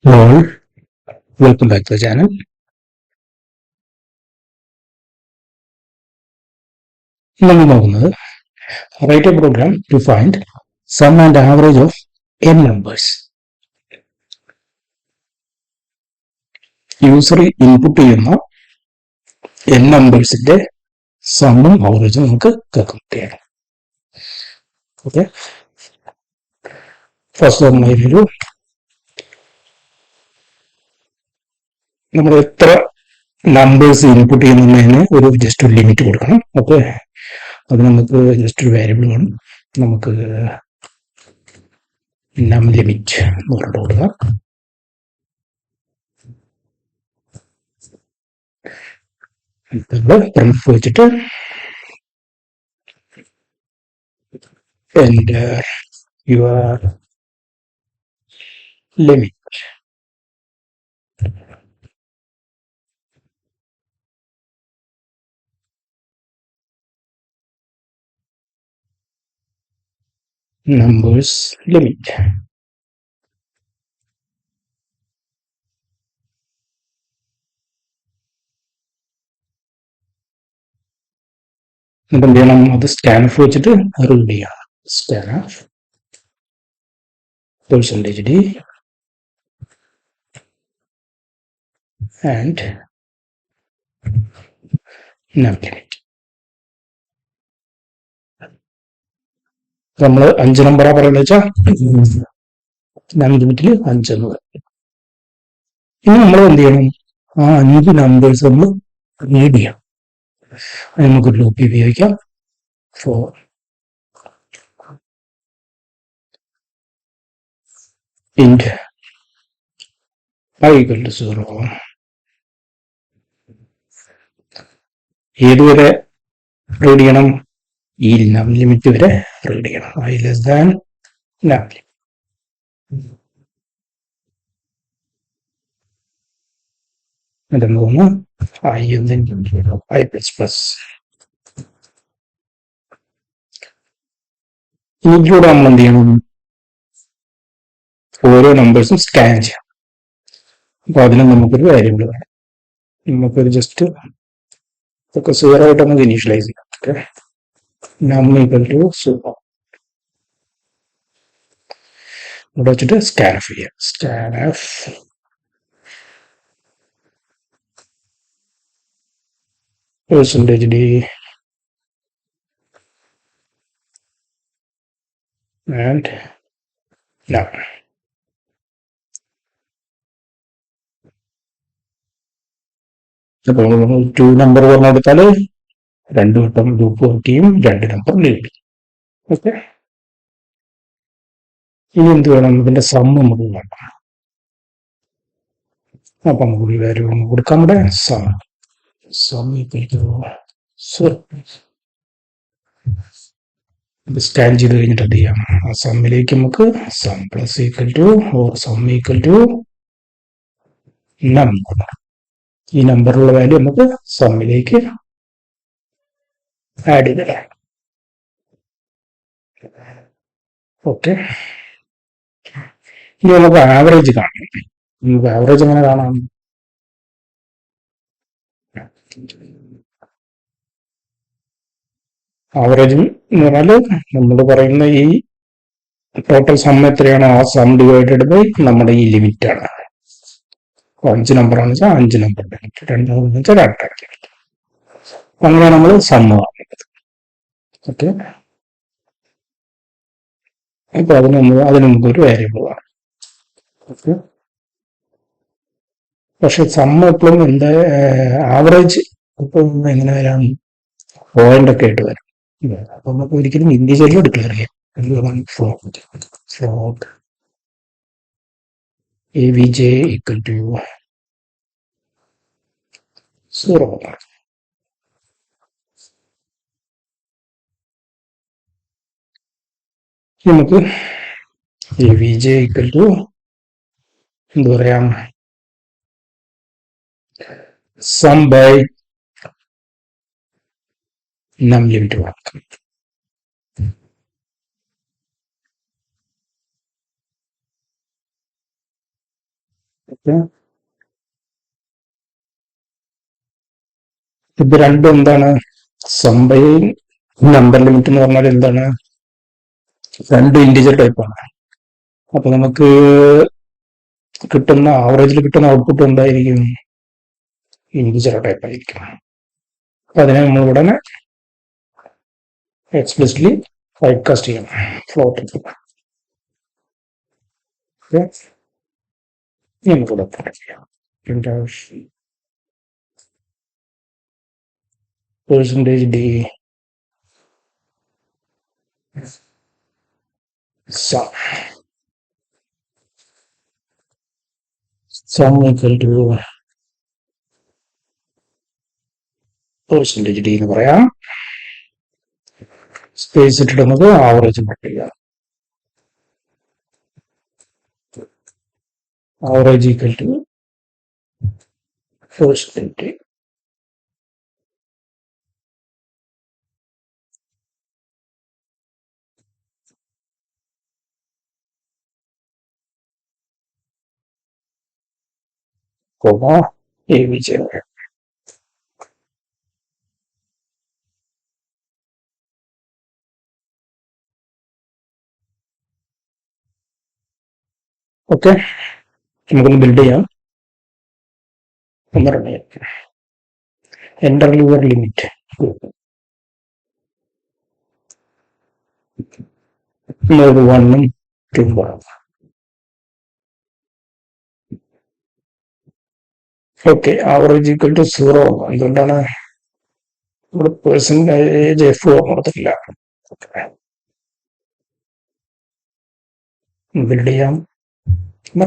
Hello, welcome back to the channel. നമ്മൾ നോക്കുന്നത് write a program to find sum and average of n numbers. User input ചെയ്യുന്ന n നമ്പേഴ്സിന്റെ സമ്മും ആവറേജും നമുക്ക് കാൽക്കുലേറ്റ് ചെയ്യണം. ഓക്കെ, ഫസ്റ്റ് നമ്മൾ എത്ര നമ്പേഴ്സ് ഇൻപുട്ട് ചെയ്യുന്നതിന് ഒരു ജസ്റ്റ് ഒരു ലിമിറ്റ് കൊടുക്കണം. ഓക്കെ, അത് നമുക്ക് ജസ്റ്റ് ഒരു വേരിയബിൾ വേണം. നമുക്ക് നം ലിമിറ്റ് എന്ന് പറഞ്ഞിട്ട് കൊടുക്കാം. പ്രിന്റ് വെച്ചിട്ട് enter your limit. Numbers limit. എന്നിട്ട് എന്ത് ചെയ്യണം? അത് സ്കാൻഫ് വെച്ചിട്ട് റീഡ് ചെയ്യണം. Scanf %d and num limit. നമ്മൾ 5 നമ്പറാ പറയുന്നത് വെച്ചാൽ നം ലിമിറ്റിൽ 5 എന്ന് പറയും. ഇനി നമ്മൾ എന്ത് ചെയ്യണം? ആ 5 നമ്പേഴ്സ് നമ്മൾ റീഡ് ചെയ്യാം. നമുക്ക് ലൂപ്പ് ഉപയോഗിക്കാം. For int I equal to 0. ഏതുവരെ റീഡ് ചെയ്യണം? ഈ നം ലിമിറ്റ് വരെ റീഡ് ചെയ്യണം. I less than നം ലിമിറ്റ്. അതെന്ന് I I പ്ലസ് പ്ലസ്. ഇതിലൂടെ നമ്മൾ എന്ത് ചെയ്യണം? ഓരോ നമ്പേഴ്സും സ്കാൻ ചെയ്യാം. അപ്പൊ അതിന് നമുക്കൊരു വേരിയബിൾ വേണം. നമുക്കൊരു ജസ്റ്റ് ഒക്കെ 0 ആയിട്ട് നമുക്ക് ഇനീഷ്യലൈസ് ചെയ്യാം. ഓക്കെ, നം ഈക്വൽ ടു 0 ഇവിടെ വെച്ചിട്ട് സ്കാൻഫ് ചെയ്യാം. Scanf %d and num. അപ്പോൾ 2 നമ്പർ പറഞ്ഞെടുത്താൽ 2 വട്ടം ലൂപ്പ് വർക്ക് ചെയ്യും, 2 നമ്പർ ലീഡ് ചെയ്യും. ഓക്കെ, ഇനി എന്ത് വേണം? ഇതിന്റെ സം നമുക്ക് വേണം. അപ്പൊ നമുക്ക് വേരിയബിൾ കൊടുക്കാം. ഇവിടെ സം സ്കാൻ ചെയ്ത് കഴിഞ്ഞിട്ട് എന്ത് ചെയ്യാം? ആ സമ്മിലേക്ക് നമുക്ക് sum plus equal to or sum equal to number. ഈ നമ്പറിലുള്ള വാല്യൂ നമുക്ക് സമ്മിലേക്ക് ആഡ് ചെയ്തിടാം. ഓക്കെ, ഇനി നമുക്ക് ആവറേജ് കാണണം. നമുക്ക് ആവറേജ് എങ്ങനെ കാണാം? ആവറേജ് എന്ന് പറഞ്ഞാൽ നമ്മൾ പറയുന്ന ഈ ടോട്ടൽ സം എത്രയാണ്? ആ സം ഡിവൈഡഡ് ബൈ നമ്മുടെ ഈ ലിമിറ്റ് ആണ്. 5 നമ്പർ ആണെന്ന് വെച്ചാൽ 5 നമ്പറിന്റെ ലിമിറ്റ്, 2 ആണെന്ന് വെച്ചാൽ 2 ലിമിറ്റ്. അങ്ങനെ നമ്മൾ സം കാണുന്നത്. ഓക്കെ, അപ്പൊ അതിന് നമുക്കൊരു വേരിയബിൾ ആണ്. ഓക്കെ, പക്ഷെ സം എപ്പോഴും എന്താ ആവറേജ് ഇപ്പം എങ്ങനെ വരാം? പോയിന്റ് ഒക്കെ ആയിട്ട് വരും. അപ്പൊ നമുക്ക് ഒരിക്കലും ഇൻഡിവിജ്വലി ഡിക്ലെയർ ചെയ്യാം. Float avj equal to 0. നമുക്ക് avj equal to എന്താ പറയാം? സം ബൈ നം ലിമിറ്റ് വാക്കാം. ഓക്കെ, ഇത് രണ്ടും എന്താണ്? സം ബൈ നമ്പർ ലിമിറ്റ് എന്ന് പറഞ്ഞാൽ എന്താണ്? രണ്ട് ഇന്റിജർ ടൈപ്പാണ്. അപ്പൊ നമുക്ക് കിട്ടുന്ന ആവറേജിൽ കിട്ടുന്ന ഔട്ട്പുട്ട് എന്തായിരിക്കും? ഇന്റിജർ ടൈപ്പ് ആയിരിക്കും. അപ്പൊ അതിനെ നമ്മൾ ഉടനെ എക്സ്പ്ലിസിറ്റ്ലി ടൈപ്പ് കാസ്റ്റ് ചെയ്യണം ഫ്ലോട്ടിൽ. നമുക്കിവിടെ ചെയ്യാം. Percentage D sum equal to percentage D എന്ന് പറയാം. സ്പേസ് ഇട്ടിട്ട് നമുക്ക് ആവറേജ് കട്ട് ചെയ്യാം. Average equal two percentage. AVG. Okay, നമുക്കൊന്ന് ബിൽഡ് ചെയ്യാം. ഒന്ന് റൺ ചെയ്യാം. Enter your limit. നോഡ് 1 ഉം 2 ഉം. Okay, average equal to 0. എന്തുകൊണ്ടാണ്? ഇവിടെ പെർസെൻറ്റേജ് എഫ് കൊടുത്തിട്ടില്ല. ബിൽഡ് ചെയ്യാം,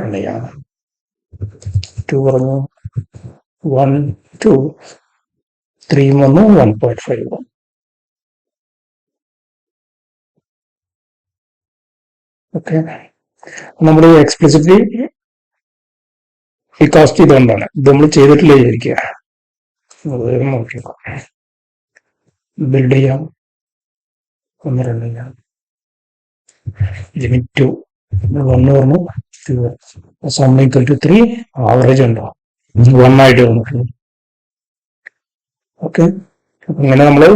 റൺ ചെയ്യാം. 2 പറഞ്ഞു, 1 2 3 വന്നു, 1.5. ഓക്കെ, നമ്മൾ എക്സ്പ്ലിസിറ്റ്ലി ഈ കാസ്റ്റ് ചെയ്തുകൊണ്ടാണ് ഇത് നമ്മൾ ചെയ്തിട്ടില്ല വിചാരിക്കുക. നോക്കിയോ, ബിൽഡ് ചെയ്യാം, ഒന്ന് റൺ ചെയ്യാം. ലിമിറ്റ് 1 പറഞ്ഞു, സം ഈക്വൽ ടു 3. ആവറേജ് ഉണ്ടോ? 1 ആയിട്ട് വന്നിട്ടുണ്ട്. ഓക്കെ, ഇങ്ങനെ നമ്മള്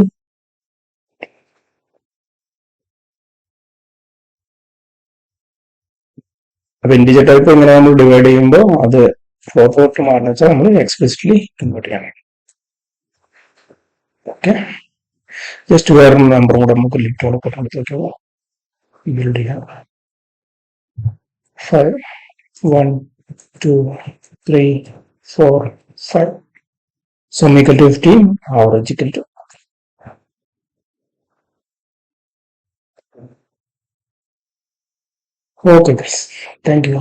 അപ്പൊ ഇന്റിജർ ടൈപ്പ് ഇങ്ങനെ നമ്മൾ ഡിവൈഡ് ചെയ്യുമ്പോൾ അത് ഫോർവേഡ് മാറുന്ന വെച്ചാൽ നമ്മൾ എക്സ്പ്ലിസിറ്റ്ലി കൺവേർട്ട് ചെയ്യണം. ഓക്കെ, ജസ്റ്റ് വേറൊരു നമ്പറും കൂടെ നമുക്ക് ലിറ്റോടെ കൊടുത്ത് ബിൽഡ് ചെയ്യാം. 5 1 2 3 4 5. Sum equal to 15, average equal to. Okay guys, thank you.